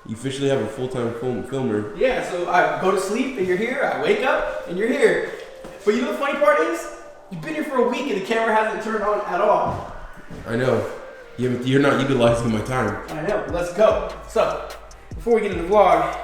You officially have a full-time filmer. Yeah, so I go to sleep and you're here, I wake up and you're here. But you know the funny part is, you've been here for a week and the camera hasn't turned on at all. I know. You're not utilizing my time. I know, let's go. So, before we get into the vlog,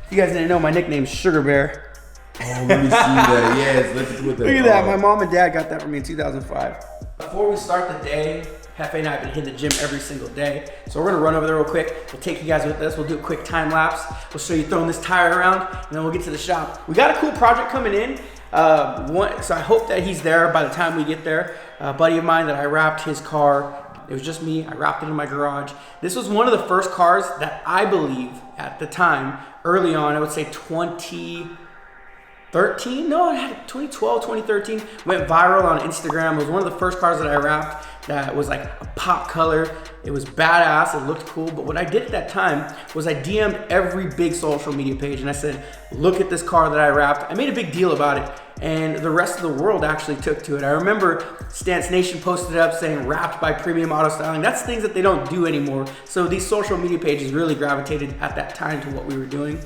if you guys didn't know, my nickname's Sugar Bear. Oh, let me see that. Yes, let's do that. Look at that, my mom and dad got that for me in 2005. Before we start the day, Jefe and I have been hitting the gym every single day. So we're gonna run over there real quick. We'll take you guys with us. We'll do a quick time lapse. We'll show you throwing this tire around, and then we'll get to the shop. We got a cool project coming in. So I hope that he's there by the time we get there. A buddy of mine that I wrapped his car. It was just me. I wrapped it in my garage. This was one of the first cars that I believe at the time, early on, I would say 2013, no, it had 2012, 2013, went viral on Instagram. It was one of the first cars that I wrapped that was like a pop color. It was badass, it looked cool, but what I did at that time was I DM'd every big social media page and I said, look at this car that I wrapped. I made a big deal about it, and the rest of the world actually took to it. I remember Stance Nation posted up saying wrapped by Premium Auto Styling. That's things that they don't do anymore. So these social media pages really gravitated at that time to what we were doing.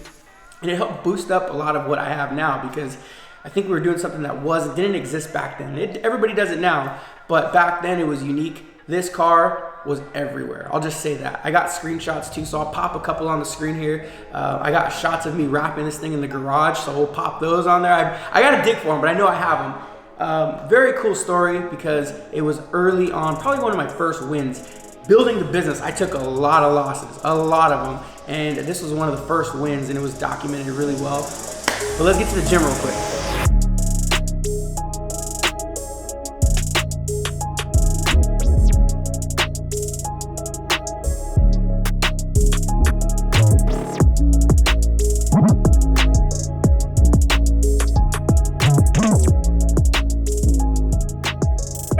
And it helped boost up a lot of what I have now, because I think we were doing something that didn't exist back then. Everybody does it now, but back then it was unique. This car was everywhere. I'll just say that. I got screenshots too, so I'll pop a couple on the screen here. I got shots of me wrapping this thing in the garage, so we'll pop those on there. I got to dig for them, but I know I have them. Very cool story, because it was early on, probably one of my first wins. Building the business, I took a lot of losses, a lot of them, and this was one of the first wins, and it was documented really well. But let's get to the gym real quick.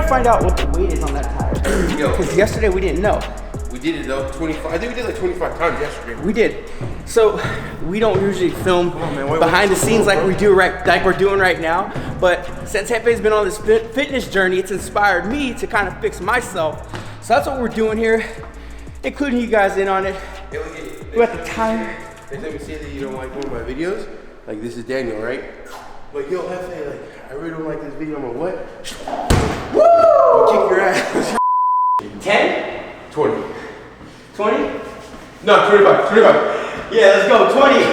Find out what the weight is on that tire. Because yesterday we didn't know. We did it though, 25. I think we did like 25 times yesterday. We did. So we don't usually film behind the scenes like we're doing right now. But since Jefe's been on this fitness journey, it's inspired me to kind of fix myself. So that's what we're doing here, including you guys in on it. We got the tire. Next time you say that you don't like one of my videos, like this is Daniel, right? Like, yo, Jefe, like, I really don't like this video. I'm like, what? Woo! I'll kick your ass. 10? 20. 20? No, 25. 25. Yeah, let's go. 20.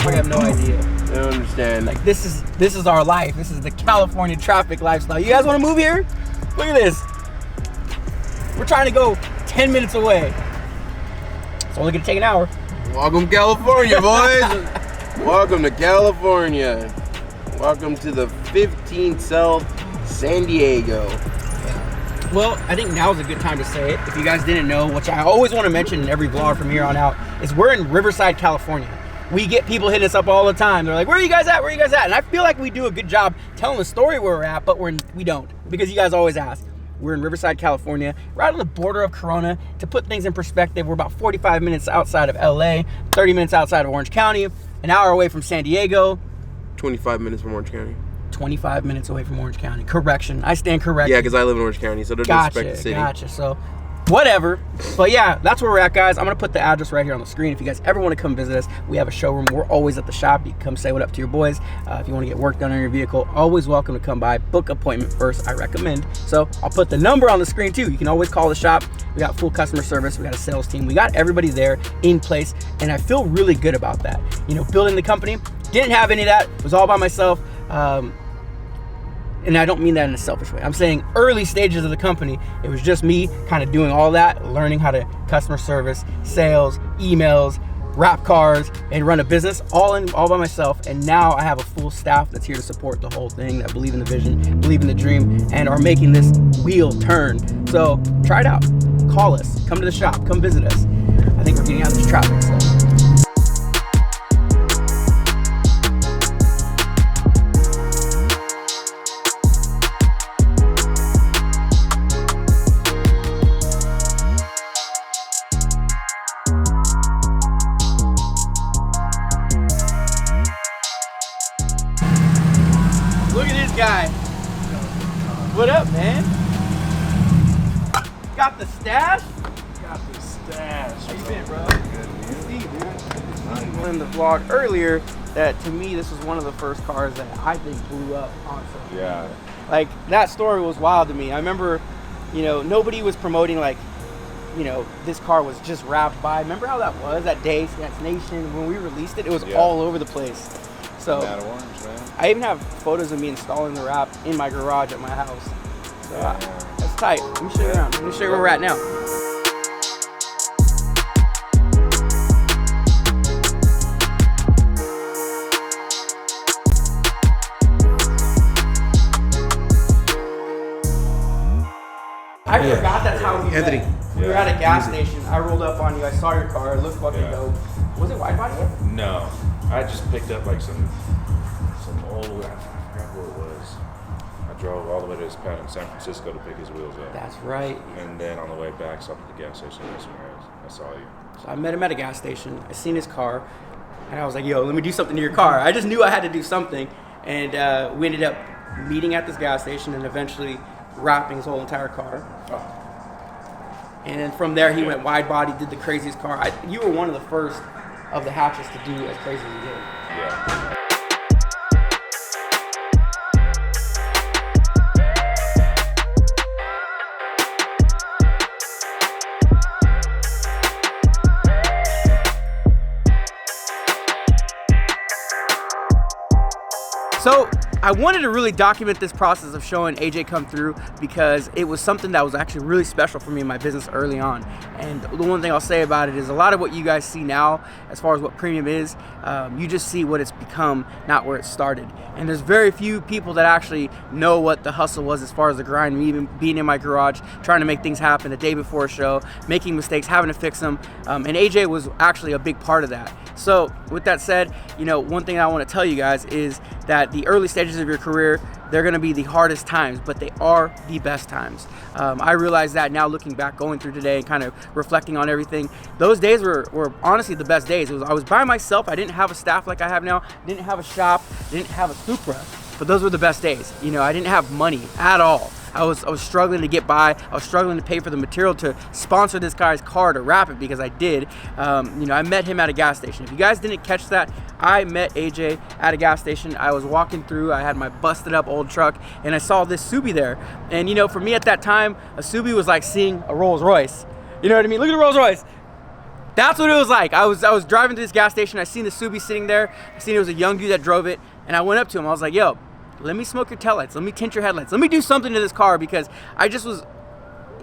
I have no idea. I don't understand. Like, this is our life. This is the California traffic lifestyle. You guys want to move here? Look at this. We're trying to go 10 minutes away. It's only gonna take an hour. Welcome, California, boys. Welcome to California. Welcome to the 15 South San Diego. Well, I think now is a good time to say it. If you guys didn't know, which I always want to mention in every vlog from here on out, is we're in Riverside, California. We get people hitting us up all the time. They're like, where are you guys at? Where are you guys at? And I feel like we do a good job telling the story where we're at, but we don't, because you guys always ask. We're in Riverside, California, right on the border of Corona. To put things in perspective, we're about 45 minutes outside of LA, 30 minutes outside of Orange County, an hour away from San Diego. 25 minutes from Orange County. 25 minutes away from Orange County. Correction. I stand corrected. Yeah, because I live in Orange County, so don't expect the city. Gotcha. So, whatever. But yeah, that's where we're at, guys. I'm going to put the address right here on the screen. If you guys ever want to come visit us, we have a showroom. We're always at the shop. You can come say what up to your boys. If you want to get work done on your vehicle, always welcome to come by. Book appointment first, I recommend. So I'll put the number on the screen too. You can always call the shop. We got full customer service. We got a sales team. We got everybody there in place. And I feel really good about that. You know, building the company, didn't have any of that. It was all by myself. And I don't mean that in a selfish way. I'm saying early stages of the company, it was just me kind of doing all that, learning how to customer service, sales, emails, wrap cars, and run a business all by myself. And now I have a full staff that's here to support the whole thing, that believe in the vision, believe in the dream, and are making this wheel turn. So try it out. Call us. Come to the shop. Come visit us. I think we're getting out of this traffic. So. at this guy. What up, man? Got the stash? Got the stash. How you been, bro? In the vlog earlier, that to me this was one of the first cars that I think blew up on social media. Like that story was wild to me. I remember, you know, nobody was promoting like, you know, this car was just wrapped by. Remember how that was that day, Stance Nation, when we released it? It was all over the place. So Orange, man. I even have photos of me installing the wrap in my garage at my house. So that's tight. Let me show you around. Let me show you where we're at now. I forgot that's how we Anthony. met. We were at a gas station. I rolled up on you. I saw your car. It looked fucking dope. Was it wide body? No, I just picked up like some old. I forgot what it was. I drove all the way to his pad in San Francisco to pick his wheels up. That's right. And then on the way back, stopped at the gas station. That's where I saw you. So I met him at a gas station. I seen his car, and I was like, "Yo, let me do something to your car." I just knew I had to do something, and we ended up meeting at this gas station, and eventually wrapping his whole entire car. And then from there, he went wide body, did the craziest car. You were one of the first of the hatches to do as crazy as you did. Yeah. So I wanted to really document this process of showing AJ come through because it was something that was actually really special for me in my business early on. And the one thing I'll say about it is a lot of what you guys see now, as far as what premium is, you just see what it's become, not where it started. And there's very few people that actually know what the hustle was as far as the grind, me even being in my garage, trying to make things happen the day before a show, making mistakes, having to fix them. And AJ was actually a big part of that. So with that said, you know, one thing I want to tell you guys is that the early stages of your career, they're going to be the hardest times, but they are the best times. I realize that now looking back, going through today and kind of reflecting on everything. Those days were honestly the best days. I was by myself. I didn't have a staff like I have now. Didn't have a shop. Didn't have a Supra. But those were the best days. You know, I didn't have money at all. I was struggling to get by. I was struggling to pay for the material to sponsor this guy's car to wrap it because I did. You know, I met him at a gas station. If you guys didn't catch that, I met AJ at a gas station. I was walking through. I had my busted up old truck, and I saw this Subi there. And you know, for me at that time, a Subi was like seeing a Rolls Royce. You know what I mean? Look at the Rolls Royce. That's what it was like. I was driving to this gas station. I seen the Subi sitting there. I seen it was a young dude that drove it, and I went up to him. I was like, "Yo, let me smoke your taillights. Let me tint your headlights. Let me do something to this car," because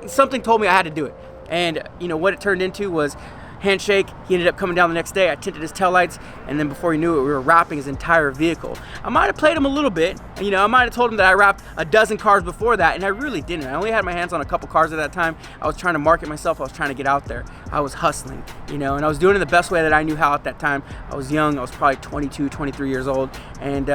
something told me I had to do it. And you know what it turned into was handshake. He ended up coming down the next day. I tinted his taillights, and then before he knew it, we were wrapping his entire vehicle. I might have played him a little bit. You know, I might have told him that I wrapped a dozen cars before that, and I really didn't. I only had my hands on a couple cars at that time. I was trying to market myself. I was trying to get out there. I was hustling, you know, and I was doing it the best way that I knew how at that time. I was young. I was probably 22, 23 years old, and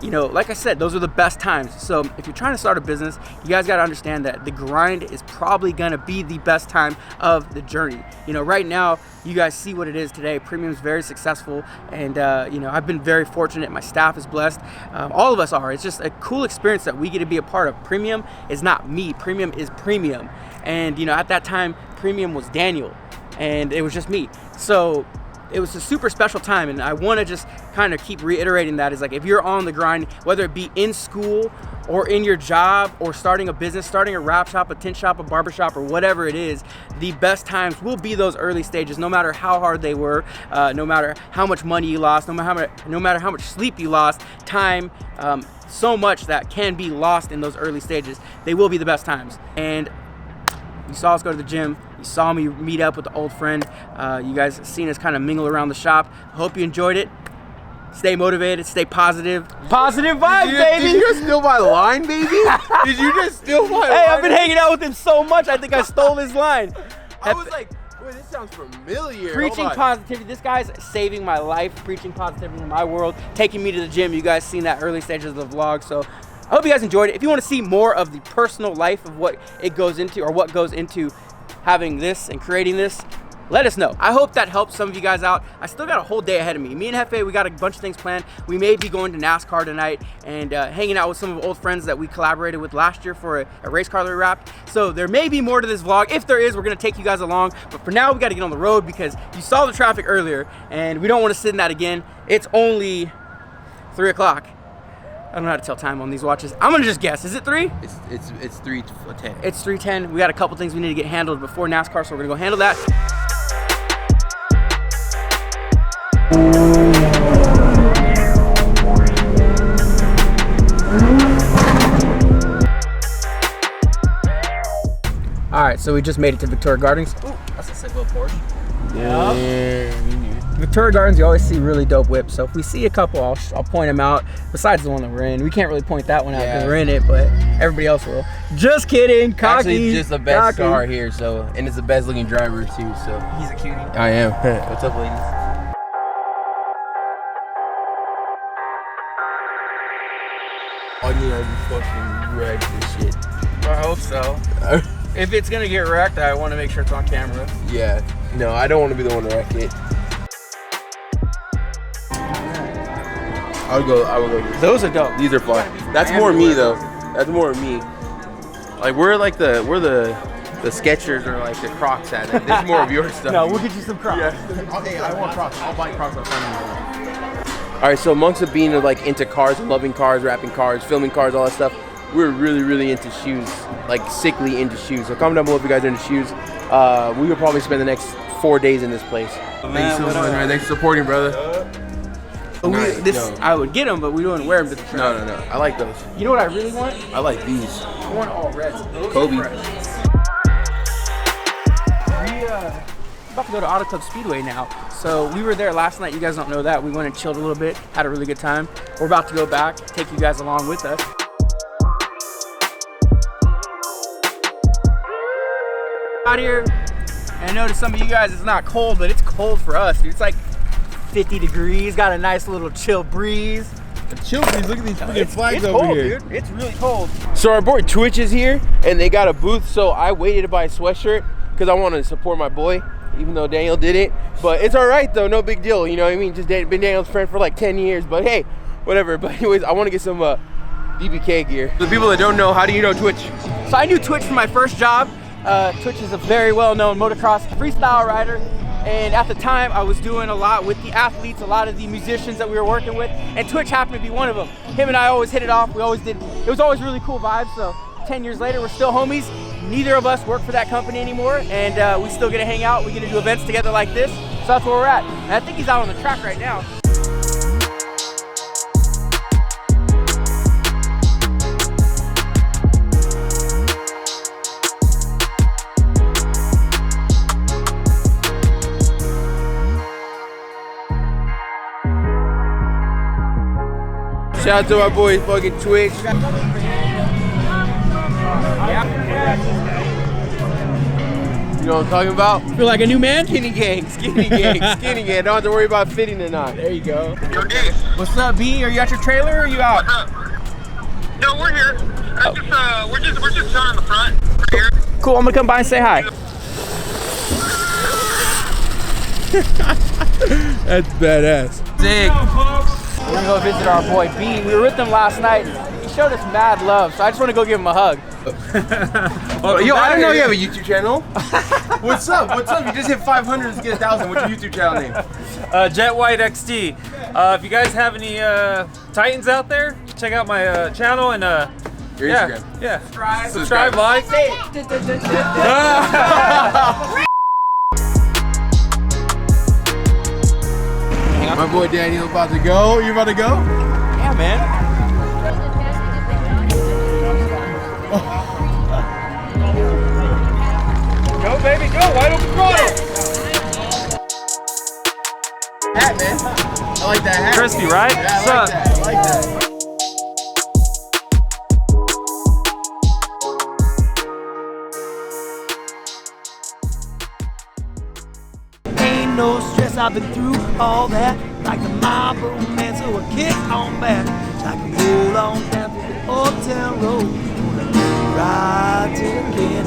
you know, like I said, those are the best times. So if you're trying to start a business, you guys got to understand that the grind is probably going to be the best time of the journey. You know, right now, you guys see what it is today. Premium is very successful, and you know, I've been very fortunate. My staff is blessed. All of us are. It's just a cool experience that we get to be a part of. Premium is not me. Premium is premium. And you know, at that time, Premium was Daniel, and it was just me. So it was a super special time, and I want to just kind of keep reiterating that is like, if you're on the grind, whether it be in school or in your job or starting a business, starting a wrap shop, a tint shop, a barber shop, or whatever it is, the best times will be those early stages, no matter how hard they were, no matter how much money you lost, no matter how much sleep you lost, time, so much that can be lost in those early stages. They will be the best times. And you saw us go to the gym. You saw me meet up with the old friend. You guys seen us kind of mingle around the shop. I hope you enjoyed it. Stay motivated. Stay positive. Positive vibes, baby. Did you just steal my line, baby? Did you just steal my line? Hey, I've been hanging out with him so much, I think I stole his line. I was like, wait, this sounds familiar. Preaching positivity. This guy's saving my life. Preaching positivity in my world. Taking me to the gym. You guys seen that early stages of the vlog. So I hope you guys enjoyed it. If you want to see more of the personal life of what it goes into, or what goes into having this and creating this, let us know. I hope that helps some of you guys out. I still got a whole day ahead of me. Me and Jefe, we got a bunch of things planned. We may be going to NASCAR tonight and hanging out with some of the old friends that we collaborated with last year for a race car that we wrapped. So there may be more to this vlog. If there is, we're gonna take you guys along. But for now, we gotta get on the road because you saw the traffic earlier and we don't wanna sit in that again. It's only 3 o'clock. I don't know how to tell time on these watches. I'm gonna just guess. Is it 3? It's 3:10. It's 3:10. We got a couple things we need to get handled before NASCAR, so we're gonna go handle that. All right, so we just made it to Victoria Gardens. Ooh, that's a sick little Porsche. Yeah. Victoria Gardens, you always see really dope whips. So if we see a couple, I'll point them out. Besides the one that we're in, we can't really point that one out because we're in it, but everybody else will. Just kidding, cocky. Actually, it's just the best car here, so, and it's the best looking driver too. So he's a cutie. I am. What's up, ladies? I need to fucking wreck this shit. I hope so. If it's gonna get wrecked, I want to make sure it's on camera. Yeah. No, I don't want to be the one to wreck it. I would go. Those are dope. These are fun. That's more me though. That's more me. Like we're the Skechers or like the Crocs at it. There's more of your stuff. No, we'll get you some Crocs. Yeah. Hey, I want Crocs. I'll buy Crocs. All right. So amongst it being like into cars, loving cars, rapping cars, filming cars, all that stuff, we're really, really into shoes. Like sickly into shoes. So comment down below if you guys are into shoes. We will probably spend the next 4 days in this place. Thank you so much, man. Thanks for supporting, brother. I would get them, but we don't wear them to the track. No. I like those. You know what I really want? I like these. I want all reds. Kobe. We're about to go to Auto Club Speedway now. So we were there last night. You guys don't know that. We went and chilled a little bit, had a really good time. We're about to go back, take you guys along with us. Out here, and I know to some of you guys it's not cold, but it's cold for us, dude. It's like 50 degrees, got a nice little chill breeze. A chill breeze, look at these freaking flags over cold, here. Dude. It's really cold. So our boy Twitch is here, and they got a booth, so I waited to buy a sweatshirt because I wanted to support my boy, even though Daniel didn't. But it's all right though, no big deal, you know what I mean? Just been Daniel's friend for like 10 years, but hey, whatever. But anyways, I want to get some DBK gear. The people that don't know, how do you know Twitch? So I knew Twitch from my first job. Twitch is a very well-known motocross freestyle rider, and at the time I was doing a lot with the athletes, a lot of the musicians that we were working with, and Twitch happened to be one of them. Him and I always hit it off. We always did. It was always really cool vibes. So 10 years later, we're still homies. Neither of us work for that company anymore, and we still get to hang out. We get to do events together like this. So that's where we're at. And I think he's out on the track right now. Shout out to my boy fucking Twitch. You know what I'm talking about? Feel like a new man? Skinny gang. Don't have to worry about fitting or not. There you go. Yo, Dave. What's up, B? Are you at your trailer or are you out? What's up? No, we're here. We're just down in the front. We're here. Cool, I'm gonna come by and say hi. That's badass. Sick. We're gonna go visit our boy B. We were with him last night. He showed us mad love, so I just want to go give him a hug. Yo, I didn't know you have a YouTube channel. What's up? You just hit 500 to get 1,000. What's your YouTube channel name? Jet White XT. If you guys have any Titans out there, check out my channel and Your Instagram. Yeah. Subscribe, like. My boy Daniel about to go. You about to go? Yeah, man. Go, baby, go. Wide open throttle. Hat, man. I like that hat. Crispy, right? Yeah, I like that. Ain't no stress, I've been through all that. Like the Marlboro man, so I kick on back. I can roll on down to the old town road. Gonna ride till again.